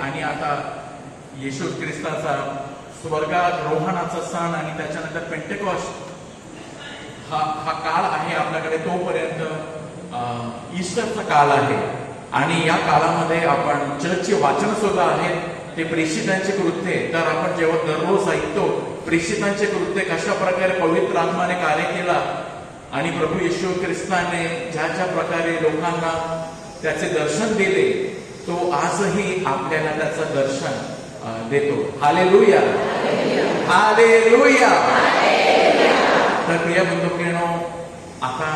आणि आता येशू ख्रिस्ताचा स्वर्गात रोहणाचा सण आणि त्याच्यानंतर पेंटेकॉस्ट हा काळ आहे आपल्याकडे. तोपर्यंत ईस्टरचा काळ आहे आणि या काळामध्ये आपण चर्चचे वाचन सुद्धा आहेत. ते प्रेषितांचे कृत्य, तर आपण जेव्हा दररोज ऐकतो प्रेषितांचे कृत्य कशा प्रकारे पवित्र आत्माने कार्य केला आणि प्रभू येशू ख्रिस्ताने ज्या ज्या प्रकारे लोकांना त्याचे दर्शन दिले, तो आजही आपल्याला त्याचं दर्शन देतो. Hallelujah, hallelujah. तर प्रिय बंधुभगिनींनो, आता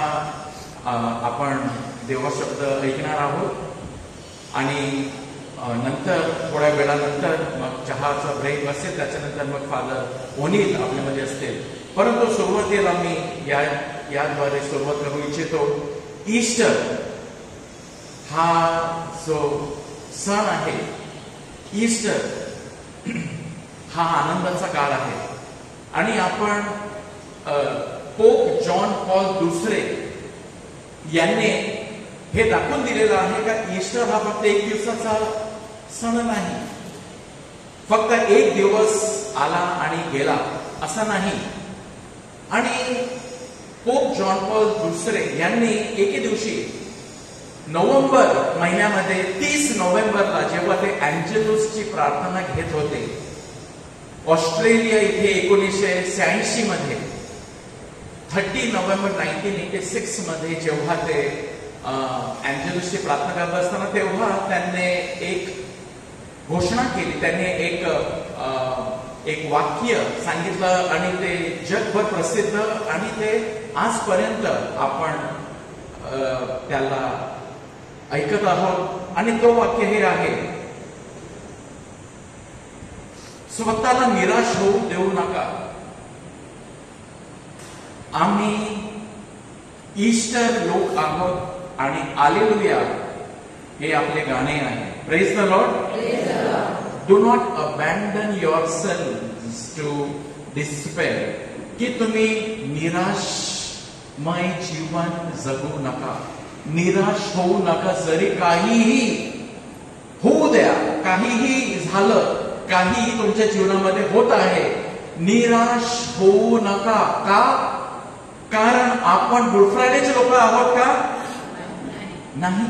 आपण देवा शब्द ऐकणार आहोत आणि नंतर थोड्या वेळानंतर मग चहाचा ब्रेक असेल, त्याच्यानंतर मग फादर ओनील आपल्यामध्ये असतील. परंतु सुरुवातीला मी याद्वारे सुरुवात करू इच्छितो. ईस्टर हा जो सण आहे, ईस्टर हा आनंदाचा काळ आहे आणि आपण पोप जॉन पॉल दुसरे यांनी हे दाखवून दिलेलं आहे का ईस्टर हा फक्त एक दिवसाचा सण नाही, फक्त एक दिवस आला आणि गेला असा नाही. आणि पोप जॉन पॉल दुसरे यांनी एके दिवशी नोव्हेंबर महिन्यामध्ये 30 नोव्हेंबरला जेव्हा ते अँजेलुसची प्रार्थना घेत होते ऑस्ट्रेलिया इथे 1986 मध्ये, 30 नोव्हेंबर 1986 मध्ये जेव्हा ते अँजेलुसची प्रार्थना करत असताना तेव्हा त्यांनी एक घोषणा केली, त्यांनी एक वाक्य सांगितलं आणि ते जगभर प्रसिद्ध आणि ते आजपर्यंत आपण त्याला ऐकत आहोत. आणि तो वाक्य हे आहे, स्वतःला निराश होऊ देऊ नका. आम्ही ईस्टर लोक आहोत आणि हालेलुया हे आपले गाणे आहे. Praise the Lord. Do not abandon yourselves to despair, की तुम्ही निराशमय जीवन जगू नका, निराश होऊ नका. जरी काहीही होऊ द्या, काहीही झालं, काहीही तुमच्या जीवनामध्ये होत आहे, निराश होऊ नका. का? कारण आपण गुड फ्रायडेचे लोक आहोत का? नाही,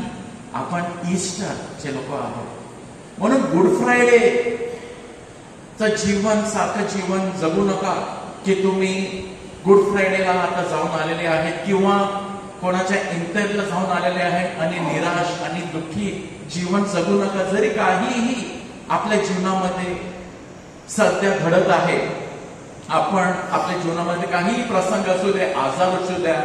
आपण ईस्टरचे लोक आहोत. म्हणून गुड फ्रायडे जीवन सारखं जीवन जगू नका की तुम्ही गुड फ्रायडेला आता जाऊन आलेले आहेत किंवा कोणाच्या इंटरला जाऊन आलेले आहेत आणि निराश आणि दुःखी जीवन जगू नका. जरी काहीही आपल्या जीवनामध्ये सध्या घडत आहे, आपण आपल्या जीवनामध्ये काहीही प्रसंग असू दे, आजार असू द्या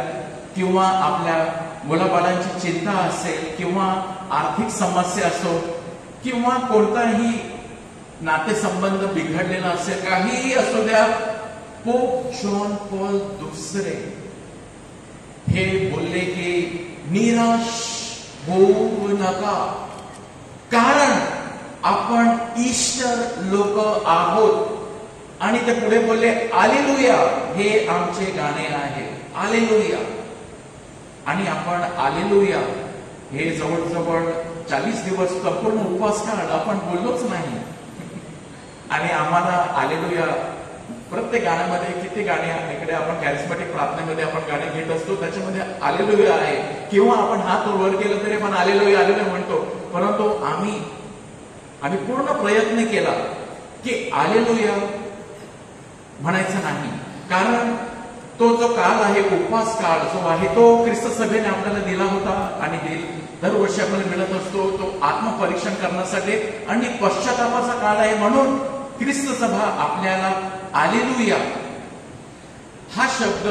किंवा आपल्या मुलाबाळांची चिंता असेल किंवा आर्थिक समस्या असो किंवा कोणताही नातेसंबंध बिघडलेला असेल, काहीही असू द्या, पोप जॉन पॉल दुसरे हे बोलले की निराश होऊ नका, कारण आपण ईस्टर लोक आहोत. आणि ते पुढे बोलले हालेलुया हे आमचे गाणे आहे. हालेलुया. आणि आपण हालेलुया हे जवळजवळ 40 दिवस संपूर्ण उपवास काळ आपण बोललोच नाही. आणि आम्हाला हालेलुया प्रत्येक गाण्यामध्ये किती गाणे इकडे आपण कॅरिस्मॅटिक प्रार्थनेमध्ये आपण गाणे घेत असतो, त्याच्यामध्ये हालेलुया आहे किंवा आपण हात वर केलं तरी आपण हालेलुया हालेलुया म्हणतो. परंतु आम्ही पूर्ण प्रयत्न केला की हालेलुया म्हणायचं नाही, कारण तो जो काळ आहे, उपवास काळ जो आहे, तो ख्रिस्त सभेने आपल्याला दिला होता आणि दरवर्षी आपल्याला मिळत असतो. तो आत्मपरीक्षण करण्यासाठी आणि पश्चातापाचा काळ आहे. म्हणून ख्रिस्त सभा आपल्याला हालेलुया हा शब्द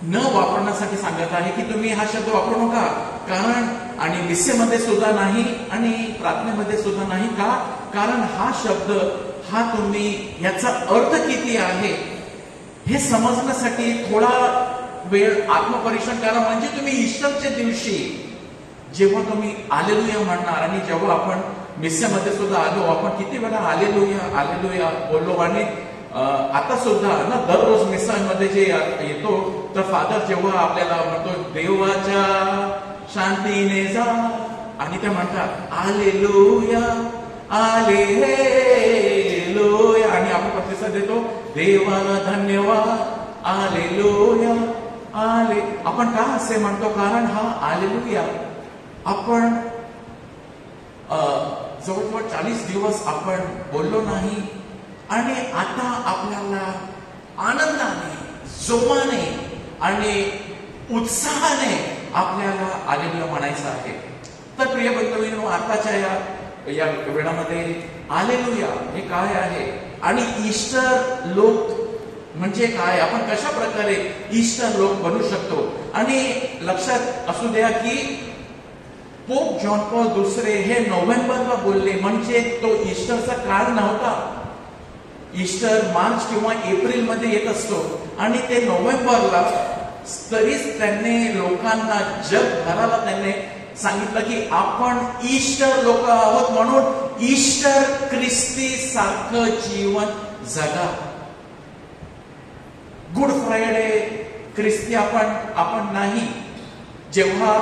न वापरण्यासाठी सांगत आहे की तुम्ही हा शब्द वापरू नका. कारण आणि मिसेमध्ये सुद्धा नाही आणि प्रार्थनेमध्ये सुद्धा नाही. का? कारण हा शब्द हा तुम्ही याचा अर्थ किती आहे हे समजण्यासाठी थोडा वेळ आत्मपरीक्षण करा. म्हणजे तुम्ही ईस्टरच्या दिवशी जेव्हा तुम्ही हालेलुया म्हणणार आणि जेव्हा आपण मिसेमध्ये सुद्धा आलो, आपण किती वेळा हालेलुया हालेलुया बोललो. आणि आता सुद्धा ना दररोज मिसामध्ये जे येतो तर फादर जेव्हा आपल्याला म्हणतो देवाच्या शांतीने जा आणि ते म्हणतात हालेलुया हालेलुया, आणि आपण प्रतिसाद देतो देवाला धन्यवाद हालेलुया आले. आपण का असे म्हणतो? कारण हा हालेलुया आपण जवळजवळ 40 दिवस आपण बोललो नाही, आणि आता आपल्याला आनंदाने, जोमाने आणि उत्साहाने आपल्याला हालेलुया म्हणायचं आहे. तर प्रिय बंधूंनो, आताच्या या वेळामध्ये हालेलुया हे काय आहे आणि ईस्टर लोक म्हणजे काय, आपण कशा प्रकारे ईस्टर लोक बनू शकतो. आणि लक्षात असू द्या की पोप जॉन पॉल दुसरे हे नोव्हेंबरला बोलले, म्हणजे तो ईस्टरचा काळ नव्हता. ईस्टर मार्च किंवा एप्रिल मध्ये येत असतो, आणि ते नोव्हेंबरला तरीच त्यांनी लोकांना, जगभराला त्यांनी सांगितलं की आपण ईस्टर लोक आहोत, म्हणून ईस्टर ख्रिस्ती सारखं जीवन जगा. गुड फ्रायडे ख्रिस्ती आपण नाही. जेव्हा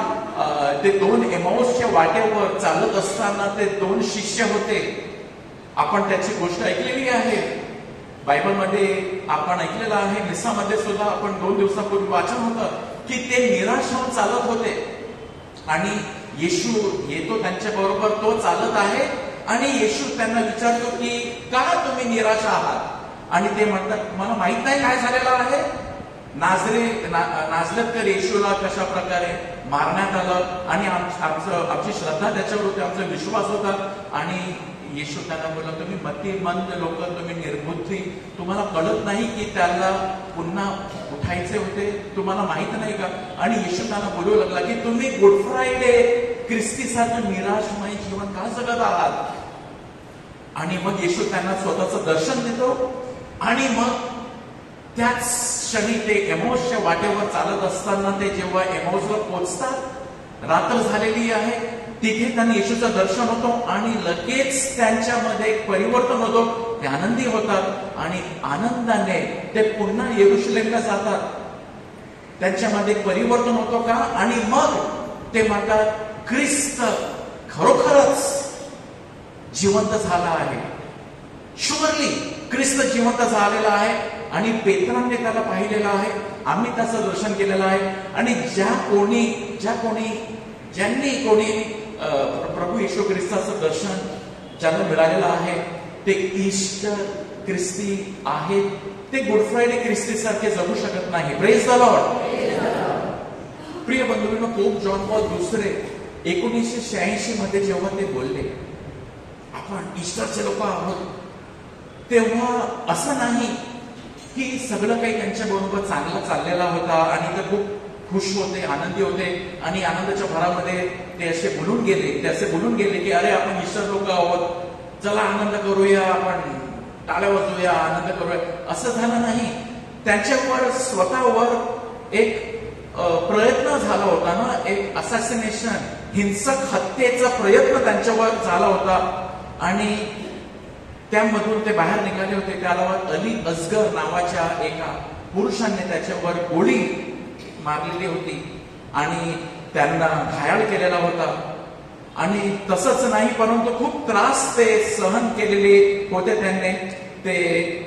ते 2 एमाऊसच्या वाटेवर चालत असताना ते 2 शिष्य होते, आपण त्याची गोष्ट ऐकलेली आहे. बायबलमध्ये आपण ऐकलेलं आहे, मिसामध्ये सुद्धा आपण 2 दिवसापूर्वी वाचन होतं की ते निराश होऊन चालत होते, आणि येशू येतो त्यांच्या बरोबर, तो चालत आहे, आणि येशू त्यांना विचारतो की का तुम्ही निराश आहात. आणि ते म्हणतात मला माहित नाही काय झालेलं आहे. नाझरेथकर येशूला कशा प्रकारे मारण्यात आलं, आणि आमची श्रद्धा त्याच्यावर होती, आमचा विश्वास होता. आणि येशू त्यांना बोलला तुम्ही मतिमंद लोक, तुम्ही निर्बुद्धी, तुम्हाला कळत नाही की त्याला पुन्हा उठायचे होते, तुम्हाला माहित नाही का. आणि येशू त्यांना बोलू लागला की तुम्ही गुड फ्रायडे ख्रिस्तीसारखं निराशमय जीवन का जगत आहात. आणि मग येशू त्यांना स्वतःचं दर्शन देतो, आणि मग त्याच क्षणी ते एमाऊसच्या वाटेवर चालत असताना ते जेव्हा एमाऊसला पोहोचतात, रात्र झालेली आहे, तिथे त्यांना येशूचं दर्शन होतो, आणि लगेच त्यांच्यामध्ये एक परिवर्तन होतो. ते आनंदी होतात, आणि आनंदाने ते पुन्हा येरुशलेमला जातात. त्यांच्यामध्ये परिवर्तन होतो का, आणि मग ते म्हणतात ख्रिस्त खरोखरच जिवंत झाला आहे. शुअरली ख्रिस्त जिवंत झालेला आहे, आणि पेत्राने त्याला पाहिलेलं आहे, आम्ही त्याचं दर्शन केलेलं आहे. आणि ज्यांनी कोणी प्रभू येशू ख्रिस्ताचं दर्शन ज्यांना मिळालेलं आहे ते ईस्टर ख्रिस्ती आहेत. ते गुड फ्रायडे ख्रिस्ती सारखे जगू शकत नाही. Praise the Lord. प्रिय बंधूंनो, पोप जॉन पॉल दुसरे 1986 मध्ये जेव्हा ते बोलले आपण ईस्टरचे लोक आहोत, तेव्हा असं नाही की सगळं काही त्यांच्या बरोबर चांगलं चाललेला होता, आणि ते खूप खुश होते, आनंदी होते, आणि आनंदाच्या भरामध्ये ते असे बोलून गेले की अरे आपण ईस्टर लोक आहोत, चला आनंद करूया, आपण टाळ्या वाजवूया, आनंद करूया. असं झालं नाही. त्यांच्यावर स्वतःवर एक प्रयत्न झाला होता ना, एक असॅसिनेशन, हिंसक हत्येचा प्रयत्न त्यांच्यावर झाला होता, आणि त्यामधून ते बाहेर निघाले होते. त्याला अली असगर नावाच्या एका पुरुषांनी त्याच्यावर गोळी मारलेली होती, आणि त्यांना घायाळ केलेला होता. आणि तसंच नाही, परंतु खूप त्रास ते सहन केलेले होते त्यांनी.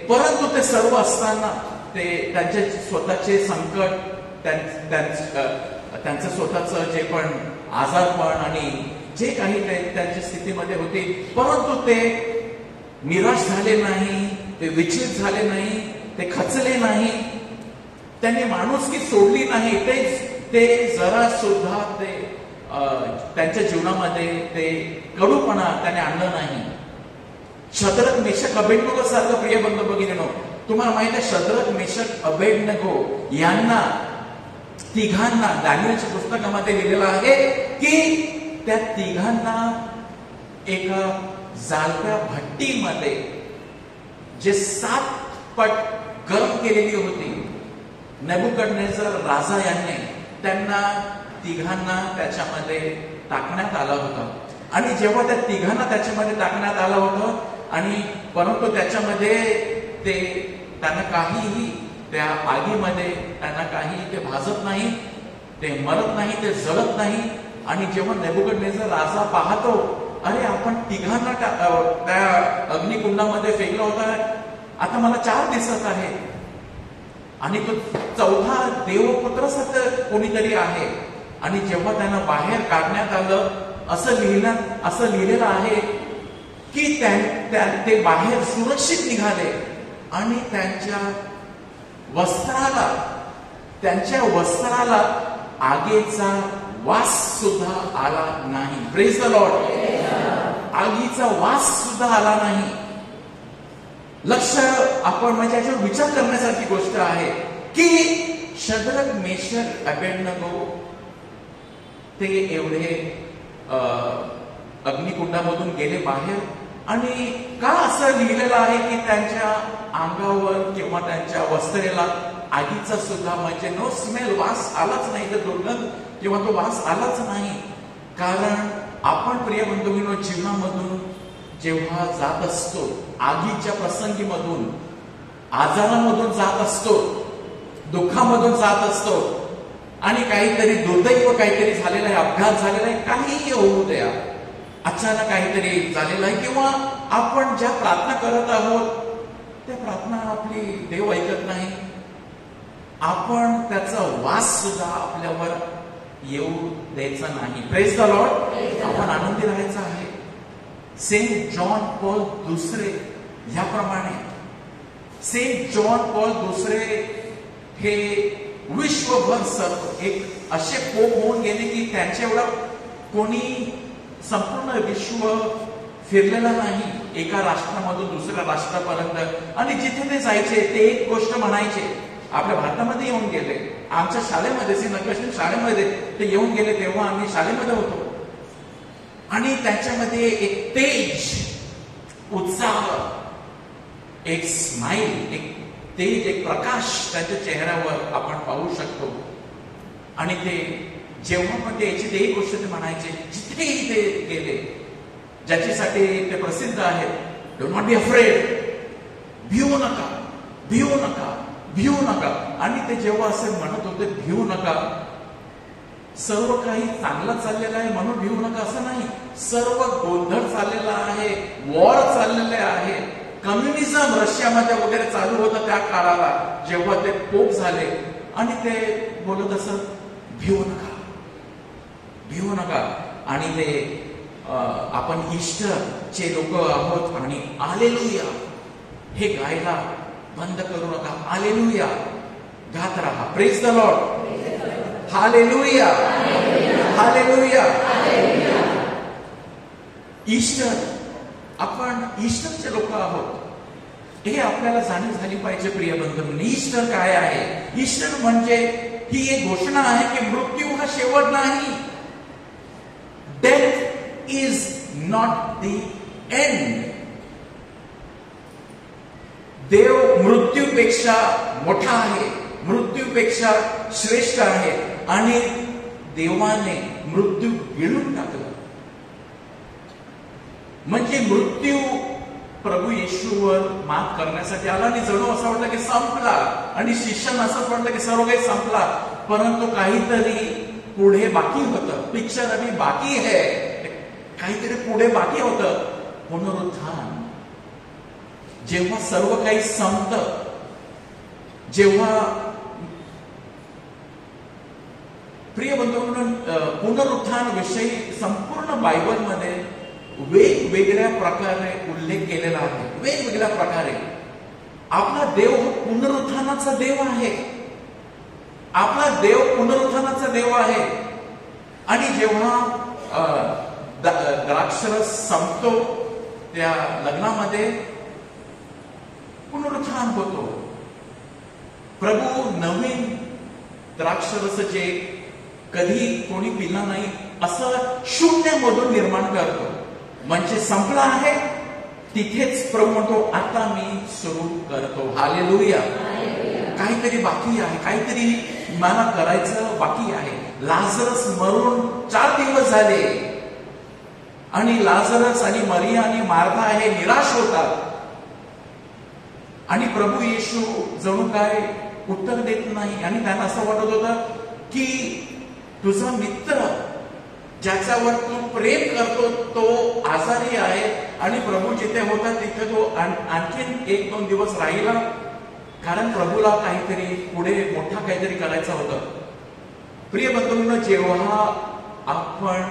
परंतु ते सर्व असताना ते त्यांचे स्वतःचे संकट, त्यांचं स्वतःचं जे पण आजारपण आणि जे काही त्यांच्या स्थितीमध्ये होते, परंतु ते निराश झाले नाही, ते विचलित झाले नाही, ते खचले नाही, त्यांनी माणुसकी सोडली नाही. ते जरा सुद्धा त्यांच्या जीवनामध्ये ते कडूपणा त्याने आणलं नाही. शद्रक मेशक अबेदnego सारखं प्रिय बंधू भगिनींनो, तुम्हाला माहित आहे शद्रक मेशक अबेदnego यांना तिघांना दानियेलच्या पुस्तकामध्ये लिहिलेलं आहे की त्या तिघांना एका जाळत्या भट्टीमध्ये जे 7 पट गरम केलेली होती, नेबुकदनेझर राजा यांनी त्यांना तिघांना त्याच्यामध्ये टाकण्यात आला होता. आणि जेव्हा त्या तिघांना त्याच्यामध्ये टाकण्यात आलं होतं, आणि परंतु त्याच्यामध्ये त्यांना काहीही, त्या आगीमध्ये त्यांना काही ते भाजत नाही, ते मरत नाही, ते जळत नाही, आणि जेव्हा नेबुकदनेझर राजा पाहतो, अरे आपण तिघांना त्या अग्निकुंडामध्ये फेकलं होतं, आता मला 4 दिसत आहे आणि तो 4था देवपुत्र कोणीतरी आहे. आणि जेव्हा त्यांना बाहेर काढण्यात आलं, असं लिहिलेलं आहे की ते बाहेर सुरक्षित निघाले आणि त्यांच्या वस्त्राला आगीचा वास सुद्धा आला नाही. Praise the Lord. आगीचा वास सुद्धा आला नाही. आपण म्हणजे याच्यावर विचार करण्यासारखी गोष्ट आहे की शद्रक, मेशक, अबेदnego ते एवढे अग्निकुंडामधून गेले बाहेर. आणि का असं लिहिलेलं आहे की त्यांच्या अंगावर किंवा त्यांच्या वस्त्रेला आगीचा सुद्धा म्हणजे नो स्मेल, वास आलाच नाही, तर दुर्गंध किंवा तो वास आलाच नाही? कारण आपण प्रिय बंधूंनो जीवनामधून जेव्हा जात असतो, आगीच्या प्रसंगीमधून, आजारामधून जात असतो, दुःखामधून जात असतो आणि काहीतरी दुर्दैव काहीतरी झालेलं आहे, अपघात झालेला आहे, काहीही होऊ द्या, अचानक काहीतरी झालेलं आहे, किंवा आपण ज्या प्रार्थना करत आहोत त्या प्रार्थना आपली देव ऐकत नाही, आपण त्याचा वास सुद्धा आपल्यावर येऊ द्यायचा नाही. Praise the Lord. आपण आनंदी राहायचं आहे. सेंट जॉन पॉल दुसरे याप्रमाणे, सेंट जॉन पॉल दुसरे हे विश्वभर एक असे पोप होऊन गेले की त्यांच्या एवढा कोणी संपूर्ण विश्व फिरलेला नाही, एका राष्ट्रामधून दुसऱ्या राष्ट्रापर्यंत. आणि जिथे ते जायचे ते एक गोष्ट म्हणायचे. आपल्या भारतामध्ये येऊन गेले, आमच्या शाळेमध्ये, श्रीनगरच्या शाळेमध्ये ते येऊन गेले, तेव्हा आम्ही शाळेमध्ये होतो. आणि त्याच्यामध्ये एक तेज, उत्साह, एक स्माइल, एक तेज, एक प्रकाश त्यांच्या चेहऱ्यावर आपण पाहू शकतो. आणि ते जेव्हा पण ते याची एक गोष्ट ते म्हणायचे, जिथेही ते गेले, ज्याच्यासाठी ते प्रसिद्ध आहेत, डू नॉट बी अफ्रेड, भिवू नका, भिवू नका, भिवू नका. आणि ते जेव्हा असे म्हणत होते भिवू नका, सर्व काही चांगलं चाललेलं आहे म्हणून भिवू नका असं नाही. सर्व गोंधळ चाललेला आहे, वॉर चाललेले आहे, कम्युनिझम रशियामध्ये वगैरे चालू होतं त्या काळाला जेव्हा ते पोप झाले. आणि ते बोलत असत भिवू नका, भिवू नका. आणि ते आपण ईस्टरचे लोक आहोत आणि हालेलुया हे गायला बंद करू नका. हालेलुया गात राहा. Praise the Lord. Hallelujah, hallelujah. Easter, आपण ईस्टरचे लोक आहोत हे आपल्याला जाणीव झाली पाहिजे. प्रिय बंधूंनो, ईस्टर काय आहे? ईस्टर म्हणजे ही एक घोषणा आहे की मृत्यू हा शेवट नाही. Death is not the end. देव मृत्यूपेक्षा मोठा आहे, मृत्यूपेक्षा श्रेष्ठ आहे. आणि देवाने मृत्यू गिळून टाकला. म्हणजे मृत्यू प्रभू येशूवर मात करण्यासाठी आला. आणि जणू असं वाटलं की संपला, आणि शिष्यानं असं वाटलं की सर्व काही संपला. परंतु काहीतरी पुढे बाकी होतं. पिक्चर अभी बाकी है, काहीतरी पुढे बाकी होतं. पुनरुत्थान. जेव्हा सर्व काही संपतं, जेव्हा प्रिय बंधूंनो, पुनरुत्थान विषयी संपूर्ण बायबलमध्ये वेगवेगळ्या प्रकारे उल्लेख केलेला आहे. वेगवेगळ्या प्रकारे आपला देव पुनरुत्थानाचा देव आहे. आपला देव पुनरुत्थानाचा देव आहे. आणि जेव्हा द्राक्षरस संपतो, त्या लग्नामध्ये पुनरुत्थान होतो. प्रभू नवीन द्राक्षरस जे कधी कोणी पिला नाही असं शून्यामधून निर्माण करतो. म्हणजे संपला आहे तिथेच प्रभू म्हणतो आता मी सुरू करतो. हालेलुया. काहीतरी बाकी आहे, काहीतरी मला करायचं बाकी आहे. लाजरस मरून 4 दिवस झाले आणि लाजरस आणि मरिया आणि मार्था हे निराश होतात. आणि प्रभू येशू जणू काय उत्तर देत नाही. आणि त्यांना असं वाटत होतं की तुझा मित्र ज्याच्यावर तू प्रेम करतो तो आजारी आहे आणि प्रभू जिथे होता तिथे तो आणखीन 1-2 दिवस राहिला, कारण प्रभूला काहीतरी पुढे मोठा काहीतरी करायचं होतं. प्रिय बंधूंनो, जेव्हा आपण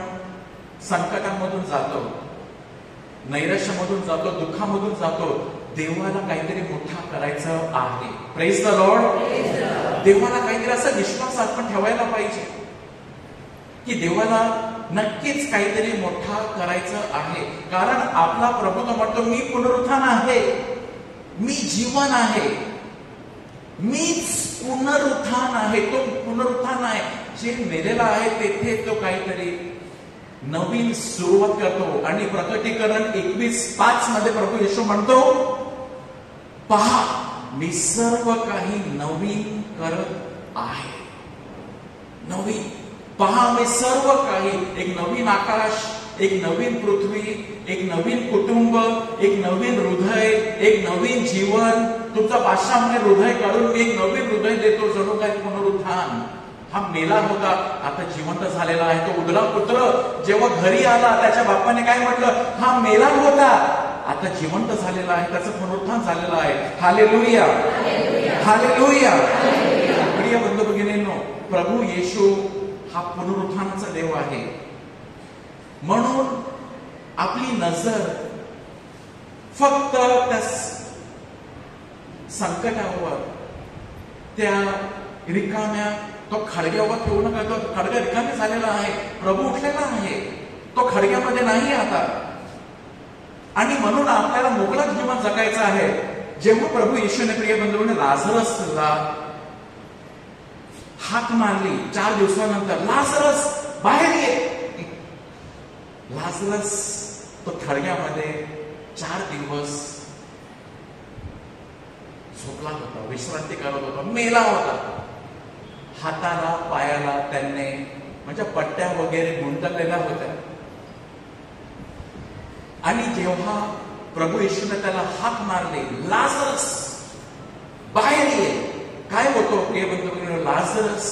संकटामधून जातो, नैराश्यामधून जातो, दुःखामधून जातो, देवाला काहीतरी मोठा करायचं आहे. Praise the Lord. देवाला काहीतरी असा विश्वास आपण ठेवायला पाहिजे की देवाला नक्कीच काहीतरी मोठा करायचं आहे, कारण आपला प्रभू तो म्हणतो, मी पुनरुत्थान आहे, मी जीवन आहे, मीच पुनरुत्थान आहे. तो पुनरुत्थान आहे, जे मेलेला आहे तेथे तो काहीतरी नवीन सुरुवात करतो. आणि प्रकटीकरण 21:5 मध्ये प्रभू येशू म्हणतो, पहा मी सर्व काही नवीन करत आहे. नवीन, पहा मी सर्व काही, एक नवीन आकाश, एक नवीन पृथ्वी, एक नवीन कुटुंब, एक नवीन हृदय, एक नवीन जीवन. तुमचा 500 हृदय काढून मी एक नवीन हृदय देतो. जणू काही पुनरुत्थान. हा मेला होता, आता जिवंत झालेला आहे. तो उदला पुत्र जेव्हा घरी आला, त्याच्या बापाने काय म्हटलं, हा मेला होता, आता जिवंत झालेला आहे, त्याचं पुनरुत्थान झालेलं आहे. Hallelujah, hallelujah. प्रिय बंधू भगिनींनो, प्रभू येशू हा पुनरुत्थानाचा देव आहे. म्हणून आपली नजर फक्त त्या संकटावर, त्या रिकाम्या तो खडग्यावर ठेवू नका. तो खडगा रिकामी झालेला आहे, प्रभू उठलेला आहे, तो खडग्यामध्ये नाही आता. आणि म्हणून आपल्याला मोकळं जीवन जगायचं आहे. जेव्हा प्रभू येशूने, प्रिय बंधूंनो, लाजरसला हाक मारली 4 दिवसानंतर, लाजरस बाहेर ये. लाजरस तो खडग्यामध्ये 4 दिवस झोपला होता, विश्रांती करत होता, मेला होता. हाताला पायाला त्यांनी म्हणजे पट्ट्या वगैरे गुंतलेल्या होत्या. आणि जेव्हा प्रभू येशूने त्याला हाक मारली, लाजरस बाहेर ये, काय होतो प्रिय बंधू, लाजरस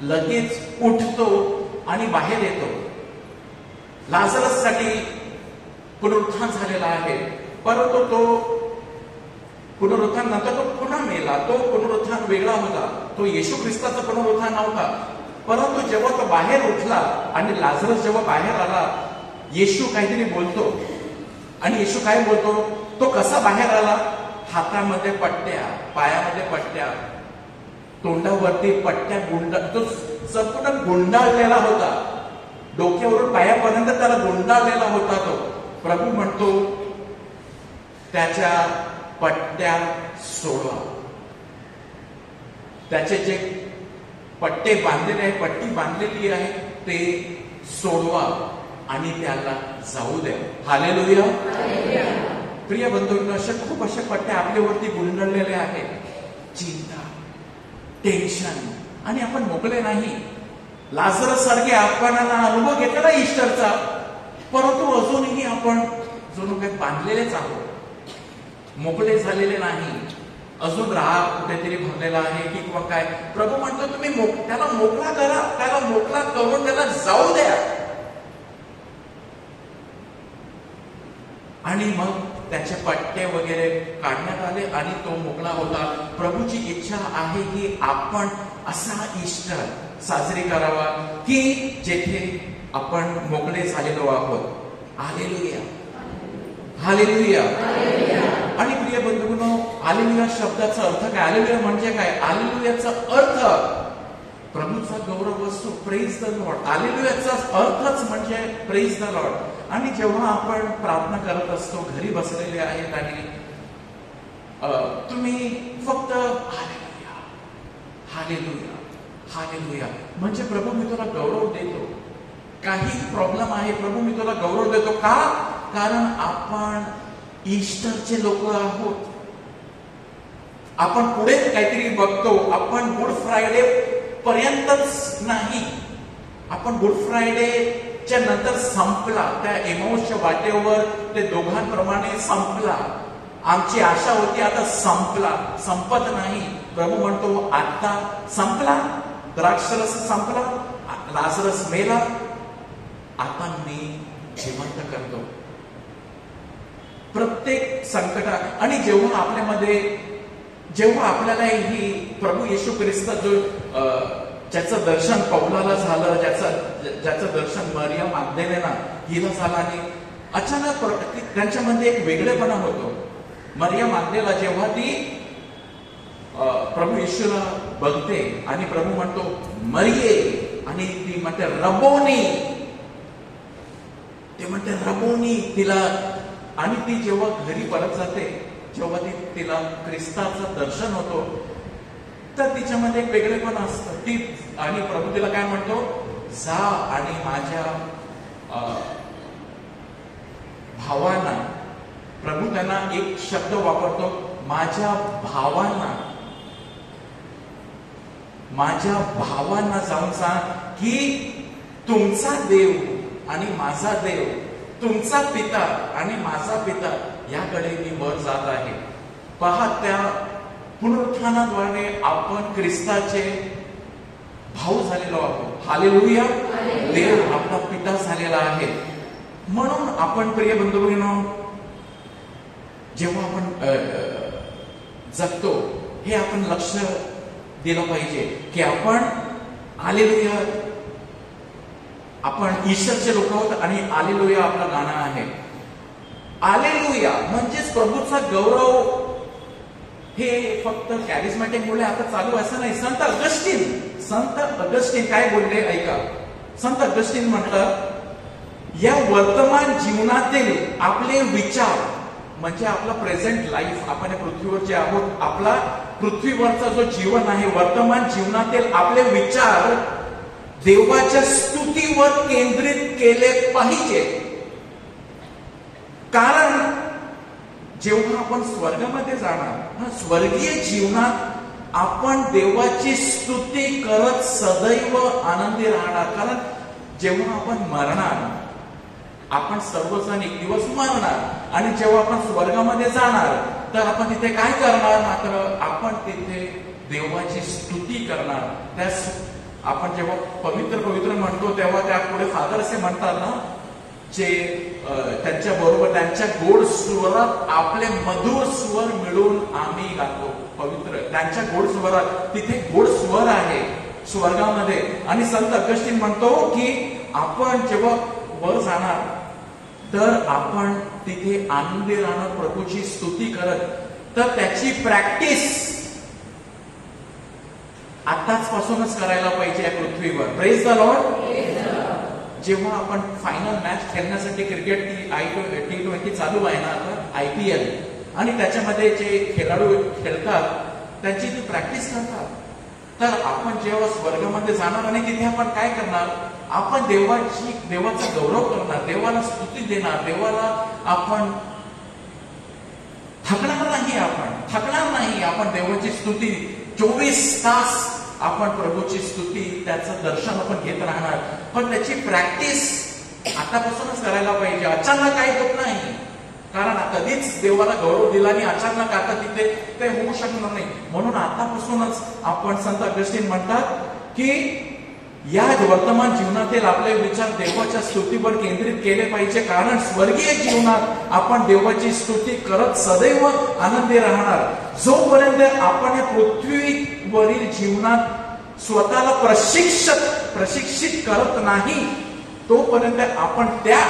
लगेच उठतो आणि बाहेर येतो. लाजरस साठी पुनरुत्थान झालेला आहे, परंतु तो पुनरुत्थान नंतर तो पुन्हा मेला. तो पुनरुत्थान वेगळा होता, तो येशू ख्रिस्ताचा पुनरुत्थान नव्हता. परंतु जेव्हा तो बाहेर उठला आणि लाजरस जेव्हा बाहेर आला, येशू काहीतरी बोलतो. आणि येशू काय बोलतो, तो कसा बाहेर आला, हातामध्ये पट्ट्या, पायामध्ये पट्ट्या, तोंडावरती पट्ट्या, तो संपूर्ण गुंडाळलेला होता, डोक्यावरून पायापर्यंत त्याला गुंडाळलेला होता. तो प्रभू म्हणतो, त्याच्या पट्ट्या सोडवा, त्याचे जे पट्टे बांधलेले आहे, पट्टी बांधलेली आहे, ते सोडवा आणि त्याला जाऊ द्या. हालेलुया. प्रिय बंधूंनो, खूप अशा पट्ट्या आपल्यावरती गुंडलेल्या आहेत, चिंता, टेन्शन, आणि आपण मोकळे नाही. लाजरस सारखे आपणाला अनुभव घेतला ईस्टरचा, परंतु अजूनही आपण जणू काही बांधलेलेच आहोत, मोकळे झालेले नाही. अजून राग कुठेतरी भरलेला आहे की किंवा काय. प्रभू म्हणतो, तुम्ही त्याला मोकळा करा, त्याला मोकळा करून त्याला जाऊ द्या. आणि मग त्याचे पट्टे वगैरे काढण्यात आले आणि तो मोकळा होता. प्रभूची इच्छा आहे की आपण असा ईस्टर साजरी करावा की जेथे आपण मोकळे झालेलो आहोत. Hallelujah, hallelujah. आणि प्रिय बंधूंनो, हालेलुया शब्दाचा अर्थ काय? हालेलुया म्हणजे काय? हालेलुयाचा अर्थ प्रभूचा गौरव असतो, प्रेज द लॉर्ड. हालेलुयाचा अर्थच म्हणजे प्रेज द लॉर्ड. आणि जेव्हा आपण प्रार्थना करत असतो, घरी बसलेले आहेत आणि तुम्ही फक्त हालेलुया, हालेलुया, हालेलुया म्हणजे प्रभू मी तुला गौरव देतो. काही प्रॉब्लेम आहे, प्रभू मी तुला गौरव देतो. का? कारण आपण ईस्टरचे लोक आहोत. आपण पुढे काहीतरी बघतो. आपण गुड फ्रायडे पर्यंतच नाही, आपण गुड फ्रायडेच्या नंतर संपला, त्या एमाऊसच्या वाटेवर ते दोघांप्रमाणे संपला. आमची आशा होती आता संपला, संपत नाही. प्रभू म्हणतो आता संपला, द्राक्षरस संपला, लाजरस मेला, आता मी जिवंत करतो. प्रत्येक संकटात आणि जेव्हा आपल्यामध्ये जेव्हा आपल्याला ही प्रभू येशू ख्रिस्त जो ज्याचं दर्शन पौलाला झालं, ज्याचं दर्शन मरियम मग्दलेना हिला झालं आणि अचानक त्यांच्यामध्ये एक वेगळेपणा होतो. मरियम मग्दलेना जेव्हा ती प्रभू येशूला बघते आणि प्रभू म्हणतो मरिये आणि ती म्हणते रबोनी, ते म्हणते रबोनी तिला. आणि ती जेव्हा घरी परत जाते, जेव्हा तिला ख्रिस्ताचं दर्शन होतो, तर तिच्यामध्ये एक वेगळेपण असतं. ती आणि प्रभू तिला काय म्हणतो, जा आणि माझ्या भावांना, प्रभू त्यांना एक शब्द वापरतो, माझ्या भावांना जाऊन सांग की तुमचा देव आणि माझा देव, तुमचा पिता आणि माझा पिता याकडे मी वर जात आहे. पहा, त्या पुनरुत्थानाद्वारे आपण ख्रिस्ताचे भाऊ झालेलो आहोत. हालेलुया. देव आपला पिता झालेला आहे. म्हणून आपण प्रिय बंधूंनो, जेव्हा आपण जगतो हे आपण लक्ष दिलं पाहिजे की आपण हालेलुया, आपण ईश्वरचे लोक आहोत आणि हालेलुया आपलं गाणं आहे. हालेलुया म्हणजेच प्रभूचा गौरव. हे फक्त कॅरिझमॅटिक मुळे आता चालू असं नाही. संत अगस्टिन काय बोलले ऐका. संत अगस्टिन म्हणतात, या वर्तमान जीवनातील आपले विचार म्हणजे आपला प्रेझेंट लाईफ, आपण पृथ्वीवर जे आहोत, आपला पृथ्वीवरचा जो जीवन आहे, वर्तमान जीवनातील आपले विचार देवाच्या स्तुतीवर केंद्रित केले पाहिजे. कारण जेव्हा आपण स्वर्गामध्ये जाणार, स्वर्गीय जीवनात आपण देवाची स्तुती करत सदैव आनंदी राहणार. कारण जेव्हा आपण मरणार, आपण सर्वजण एक दिवस मरणार आणि जेव्हा आपण स्वर्गामध्ये जाणार, तर आपण तिथे काय करणार, मात्र आपण तिथे देवाची स्तुती करणार. त्या आपण जेव्हा पवित्र पवित्र म्हणतो तेव्हा त्या पुढे फादर असे म्हणतात ना, जे त्यांच्या बरोबर त्यांच्या गोड स्वरात आपले मधुर स्वर मिळून आम्ही गातो. पवित्र त्यांच्या गोड स्वरात, तिथे गोड स्वर आहे स्वर्गामध्ये. आणि संत अगस्टिन म्हणतो की आपण जेव्हा वर जाणार, तर आपण तिथे आनंदी राहणार प्रभूची स्तुती करत. तर त्याची प्रॅक्टिस आताच पासूनच करायला पाहिजे या पृथ्वीवर. Praise the Lord. जेव्हा आपण फायनल मॅच खेळण्यासाठी क्रिकेट T20 चालू आहे ना आता IPL, आणि त्याच्यामध्ये जे खेळाडू खेळतात त्यांची ती प्रॅक्टिस करतात. तर आपण जेव्हा स्वर्गामध्ये जाणार आणि तिथे आपण काय करणार, आपण देवाचा गौरव करणार, देवाला स्तुती देणार, देवाला आपण थकणार नाही. आपण देवाची स्तुती 24 तास आपण प्रभूची स्तुती, त्याचं दर्शन आपण घेत राहणार. पण त्याची प्रॅक्टिस आतापासूनच करायला पाहिजे. अचानक काही होत नाही, कारण कधीच देवाला गौरव दिला आणि अचानक आता तिथे ते होऊ शकणार नाही. म्हणून आतापासूनच आपण, संत अगस्टिन म्हणतात की या वर्तमान जीवनातील आपले विचार देवाच्या स्तुतीवर केंद्रित केले पाहिजे. कारण स्वर्गीय जीवनात आपण देवाची स्तुती करत सदैव आनंदी राहणार. जोपर्यंत आपण या पृथ्वीवरील जीवनात स्वतःला प्रशिक्षित करत नाही, तोपर्यंत आपण त्या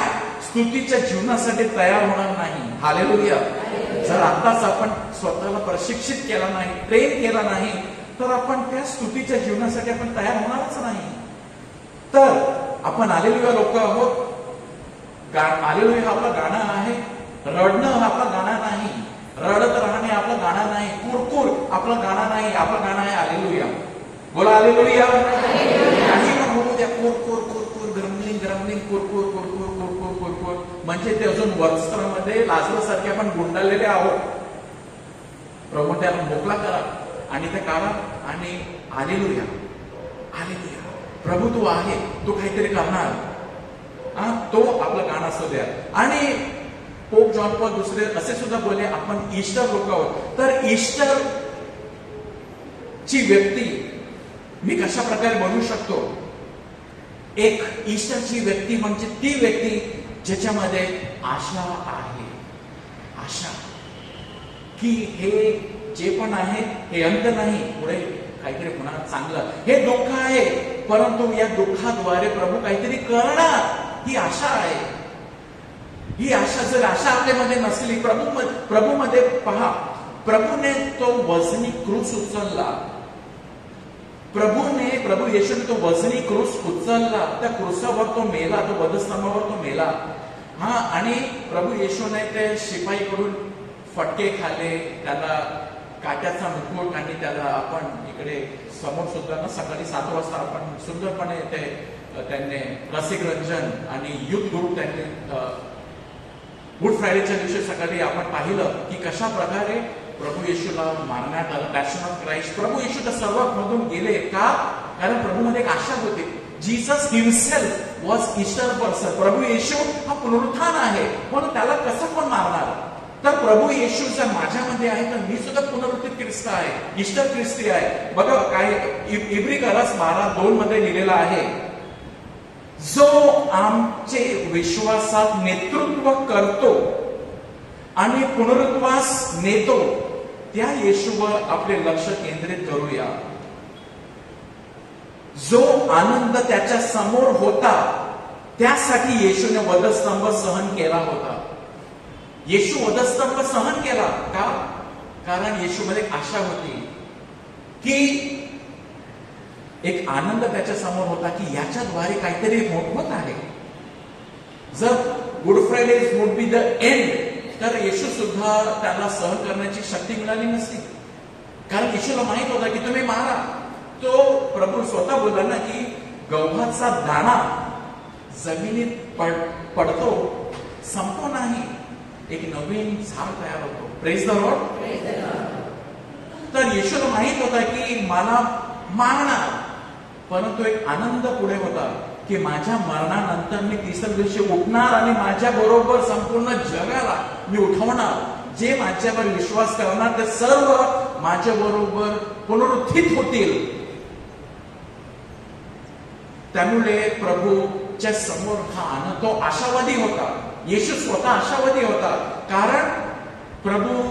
स्तुतीच्या जीवनासाठी तयार होणार नाही. हालेलुया. जर आताच आपण स्वतःला प्रशिक्षित केला नाही, ट्रेन केला नाही, तर आपण त्या स्तुतीच्या जीवनासाठी आपण तयार होणारच नाही. तर आपण हालेलुया लोक आहोत. हालेलुया हा आपलं गाणं आहे. रडणं हा आपलं गाणं नाही. रडत राहणे आपलं गाणं नाही. कुरकुर आपलं गाणं नाही. आपलं गाणं आहे हालेलुया. बोला हालेलुया. काही पण होऊ द्या, कुरकुर कुरकुर, ग्रमलिंग कुरकुर कुरकुर कुरकुर कुरकुर, म्हणजे ते अजून वस्त्रामध्ये लाजरासारखे आपण गुंडाळलेले आहोत. प्रभू त्याला मोकळा करा आणि ते काढा आणि हालेलुया. हालेलुया. प्रभू तू आहे, तू काहीतरी करणार. तो आपलं गाणं असू द्या. आणि पोप जॉन पॉल दुसरे असे सुद्धा बोलले, आपण ईस्टर लोक आहोत. तर ईस्टर ची व्यक्ती मी कशा प्रकारे बनवू शकतो, एक ईस्टरची व्यक्ती म्हणजे ती व्यक्ती ज्याच्यामध्ये आशा आहे. आशा की हे जे पण आहे हे अंत नाही, पुढे काहीतरी पुन्हा चांगलं. हे दुःख आहे परंतु या दुःखाद्वारे प्रभू काहीतरी करणार, ही आशा आहे. ही आशा जर आशा आपल्यामध्ये नसली, प्रभूमध्ये पहा, प्रभूने तो वजनी क्रूस उचलला. प्रभू येशूने तो वजनी क्रूस उचलला. त्या क्रूसावर तो मेला, तो वधस्तंभावर तो मेला. हा, आणि प्रभू येशूने ते शिपाईकडून फटके खाले, त्याला काट्याचा मुकुट, आणि त्याला आपण इकडे समोर सुद्धा ना सकाळी 7 वाजता आपण सुंदरपणे ते त्यांनी रसिक रंजन आणि युथ ग्रुप त्यांनी गुड फ्रायडेच्या दिवशी सकाळी आपण पाहिलं की कशा प्रकारे प्रभू येशूला मारण्यात आलं. Passion of Christ. प्रभू येशू त्या सर्व मधून गेले का? कारण प्रभूमध्ये एक आशा होती. Jesus himself was Easter person. प्रभू येशू हा पुनरुत्थान आहे, म्हणून त्याला कसं कोण मारणार? तर प्रभू येशू जर माझ्यामध्ये आहे तर मी सुद्धा पुनरुत्थित ख्रिस्त आहे, ईस्टर ख्रिस्ती आहे. बघा काय इब्री 12:2 मध्ये लिहिलेलं आहे, जो आमचे विश्वासात नेतृत्व करतो आणि पुनरुत्वास नेतो त्या येशूवर आपले लक्ष केंद्रित करूया. जो आनंद त्याच्या समोर होता त्यासाठी येशूने वधस्तंभ सहन केला होता. येशू वधस्तंभ सहन केला का? कारण येशूमध्ये आशा होती की एक आनंद त्याच्या समोर होता की याच्याद्वारे काहीतरी होत आहे. जर good Friday would be the end, तर येशू सुद्धा त्याला सहन करण्याची शक्ती मिळाली नसती. कारण येशूला माहित होता की तुम्ही मारा. तो प्रभू स्वतः बोलला ना की गव्हाचा दाणा जमिनीत पडतो, संपतो नाही, एक नवीन झाड तयार होतो. Praise the Lord. तर येशूला माहित होता की मला मारणार, परंतु एक आनंद पुढे होता की माझ्या मरणानंतर मी तिसऱ्या दिवशी उठणार आणि माझ्या बरोबर संपूर्ण जगाला मी उठवणार. जे माझ्यावर विश्वास करणार ते सर्व माझ्या बरोबर पुनरुत्थित होतील. त्यामुळे प्रभूच्या समोर हा आनंद, तो आशावादी होता. येशू स्वतः आशावादी होता, कारण प्रभू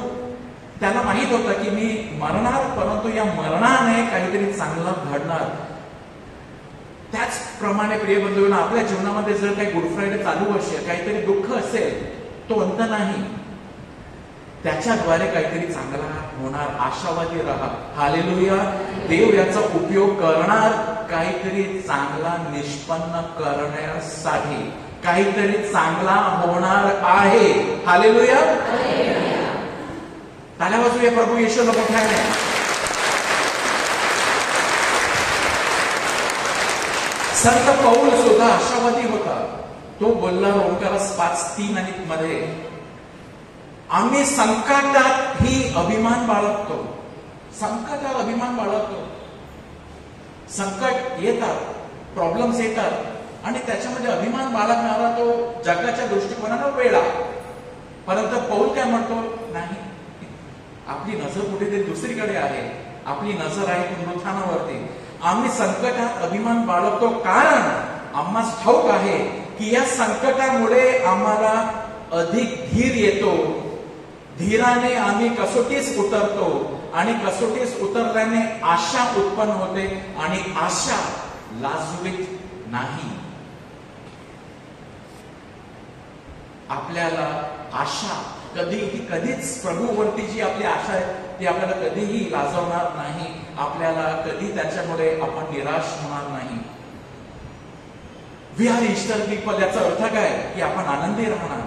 त्याला माहित होता की मी मरणार, परंतु या मरणाने काहीतरी चांगलं घडणार. त्याचप्रमाणे प्रिय बंधूंनो, आपल्या जीवनामध्ये जर काही गुड फ्रायडे चालू असेल, काहीतरी दुःख असेल, तो अंत नाही, त्याच्याद्वारे काहीतरी चांगला होणार. आशावादी राहा. हालेलुया. देव याचा उपयोग करणार काहीतरी चांगला निष्पन्न करण्यासाठी. काहीतरी चांगला होणार आहे. हालेलुया. ताल्या वाजूया प्रभू येशूला मोठ्याने. संत पौल सुद्धा आशावादी होता. तो बोलला रोमकारास 5:3 आणि मध्ये, आम्ही संकटात ही अभिमान बाळगतो. संकटात अभिमान बाळगतो. संकट येतात, प्रॉब्लेम्स येतात आणि त्याच्यामध्ये अभिमान बाळगणारा तो जगाच्या दृष्टिकोनानं वेळा. परंतु पौल काय म्हणतो, नाही, आपली नजर कुठेतरी दुसरीकडे आहे. आपली नजर आहे पुनरुत्थानावरती. आम्ही संकटात अभिमान बाळगतो कारण आम्हास ठाऊक आहे की या संकटामुळे आम्हाला अधिक धीर येतो. धीराने आम्ही कसोटीस उतरतो आणि कसोटीस उतरल्याने आशा उत्पन्न होते आणि आशा लाजवीत नाही. आपल्याला आशा कधीच प्रभूवरती जी आपली आशा आहे ती आपल्याला कधीही लाजवणार नाही. आपल्याला कधी त्याच्यामुळे आपण निराश होणार नाही. We are Easter people. याचा अर्थ काय की आपण आनंदी राहणार,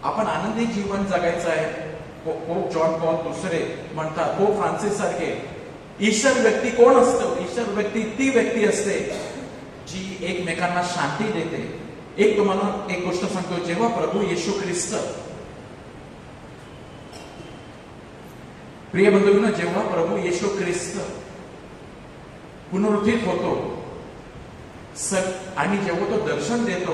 आपण आनंदी जीवन जगायचं आहे. पोप जॉन पॉल II म्हणतात, पोप फ्रान्सिस सारखे, ईश्वर व्यक्ती कोण असतो? ईश्वर व्यक्ती ती व्यक्ती असते जी एकमेकांना शांती देते. तुम्हाला एक गोष्ट सांगतो, जेव्हा प्रभू येशू ख्रिस्त, प्रिय बंधूंनो, जेव्हा प्रभू येशू ख्रिस्त पुनरुत्थित होतो आणि जेव्हा तो दर्शन देतो,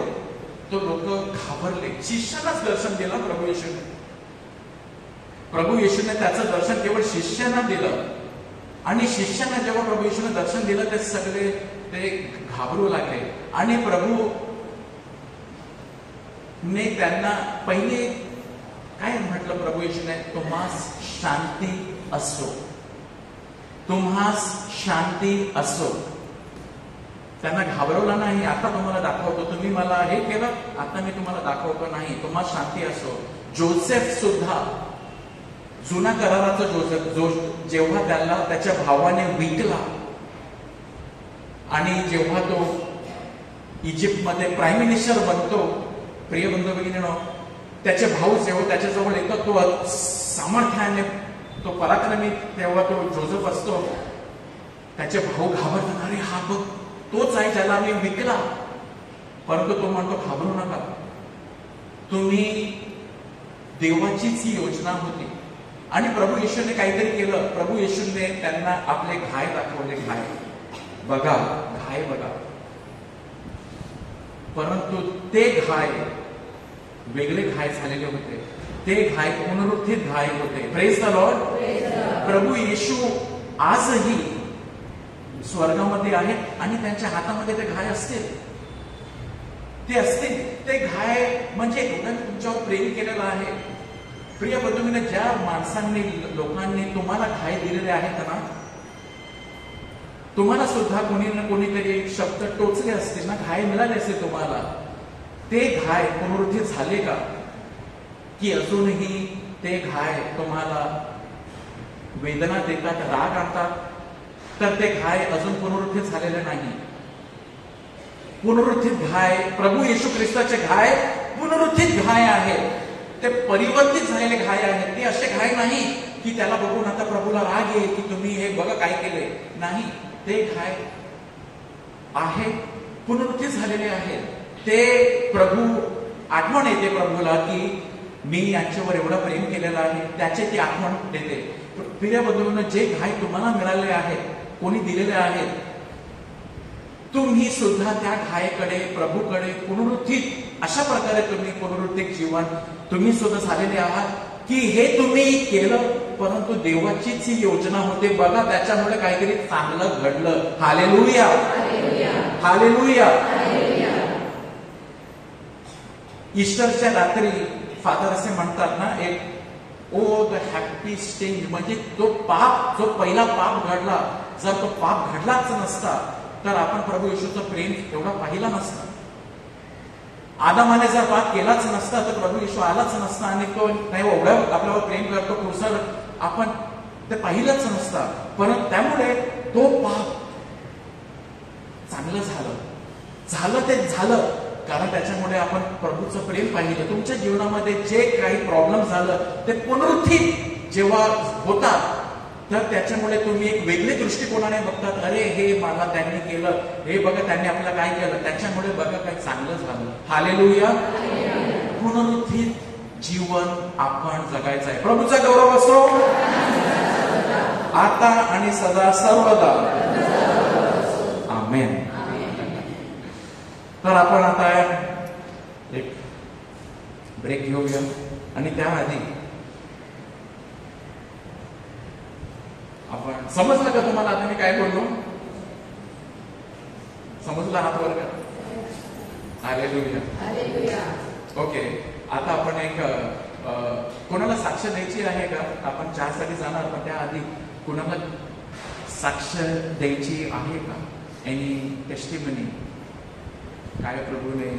तो लोक घाबरले. शिष्यालाच दर्शन दिलं प्रभू येशूने. प्रभू येशूने त्याचं दर्शन केवळ शिष्यांना दिलं आणि शिष्यांना जेव्हा प्रभू येशूने दर्शन दिलं ते सगळे ते घाबरू लागले आणि प्रभू ने त्यांना पहिले काय म्हटलं प्रभू येशूने, तुम्हास शांती असो, तुम्हास शांती असो. त्यांना घाबरवलं नाही. आता तुम्हाला दाखवतो, तुम्ही मला हे केलं, आता मी तुम्हाला दाखवतो नाही, तुम्हाला शांती असो. जोसेफ सुद्धा, जुना कराराचा जोसेफ, जेव्हा त्याला त्याच्या भावाने विकला आणि जेव्हा तो इजिप्तमध्ये प्राईम मिनिस्टर बनतो, प्रिय बंधू भगिनींनो, त्याचे भाऊ जेव्हा त्याच्याजवळ येतो, तो सामर्थ्याने, तो पराक्रमी तेव्हा तो जोसेफ असतो, त्याचे भाऊ घाबरतात, अरे हा बघ तोच आहे ज्याला मी विकला. परंतु तो म्हणतो, घाबरू नका, तुम्ही देवाचीच ही योजना होती. आणि प्रभू येशूने काहीतरी केलं. प्रभू येशूने त्यांना आपले घाय दाखवले. घाय बघा, घाय बघा. परंतु ते घाय वेगळे घाय झालेले होते. ते घाय पुनरुत्थित घाय होते. Praise the Lord. प्रभू येशू आजही स्वर्गामध्ये आहेत आणि त्यांच्या हातामध्ये ते घाय असतील. ते असतील. ते घाय म्हणजे लोकांनी तुमच्यावर प्रेम केलेलं आहे. प्रिय बंधूंनो, ज्या माणसांनी, लोकांनी तुम्हाला घाय दिलेले आहेत ना, तुम्हाला सुद्धा कोणी ना कोणीतरी शब्द टोचले असतील ना, घाय मिळाले असतील तुम्हाला. ते घाय पुनरुत्थित झाले का, की अजूनही ते घाय तुम्हाला वेदना देतात, राग आणतात? तर ते घाय अजून पुनरुत्थित झालेले नाही. पुनरुत्थित घाय, प्रभू येशू ख्रिस्ताचे घाय पुनरुत्थित घाय आहेत. ते परिवर्तित झालेले घाय आहेत. ते असे घाय नाही की त्याला बघून आता प्रभूला राग येईल की तुम्ही हे बघा काय केले. नाही, ते घाय आहे, पुनरुत्थित झालेले आहेत. ते प्रभू, आठवण येते प्रभूला की मी यांच्यावर एवढं प्रेम केलेलं आहे, त्याचे ती आठवण देते. प्रिय बंधूंनो, जे घाय तुम्हाला मिळाले आहेत, कोणी दिलेले आहेत, तुम्ही सुद्धा त्या घायकडे, प्रभूकडे पुनरुत्थित अशा प्रकारे तुम्ही पुनरुत्थित जीवन तुम्ही सुद्धा झालेले आहात की हे तुम्ही केलं, परंतु देवाचीच ही योजना होते. बघा, त्याच्यामुळे काहीतरी चांगलं घडलं. Hallelujah, hallelujah. ईस्टरच्या रात्री फादर असे म्हणतात ना, एक ओ द हॅपी स्टेंज, म्हणजे तो पाप, जो पहिला पाप घडला, जर तो पाप घडलाच नसता तर आपण प्रभू येशूचं प्रेम एवढा पाहिला नसता. आदमाने जर पाप केलाच नसता तर प्रभू येशू आलाच नसता आणि तो नाही एवढं आपल्यावर प्रेम करतो पुरुषार, आपण ते पाहिलंच नसता. परंतु त्यामुळे तो पाप चांगलं झालं ते झालं, कारण त्याच्यामुळे आपण प्रभूचं प्रेम पाहिलं. तुमच्या जीवनामध्ये जे काही प्रॉब्लेम झालं ते पुनरुत्थित जेव्हा होतात, तर त्याच्यामुळे तुम्ही एक वेगळे दृष्टिकोनाने बघतात. अरे हे मला त्यांनी केलं, हे बघा त्यांनी आपल्याला काय केलं, त्याच्यामुळे बघा काय चांगलं झालं. हालेलुया. पुनरुत्थित जीवन आपण जगायचं आहे. प्रभूचा गौरव असो आता आणि सदा सर्वदा. आमेन. तर आपण आता एक ब्रेक घेऊया आणि त्याआधी आपण, समजलं का तुम्हाला आता मी काय बोललो? समजला हात वर का? हालेलुया. ओके, आता आपण एक कोणाला साक्ष द्यायची आहे का? आपण चहासाठी जाणार, पण त्याआधी कोणाला साक्ष द्यायची आहे का? एनी टेस्टिमनी, काय प्रभूने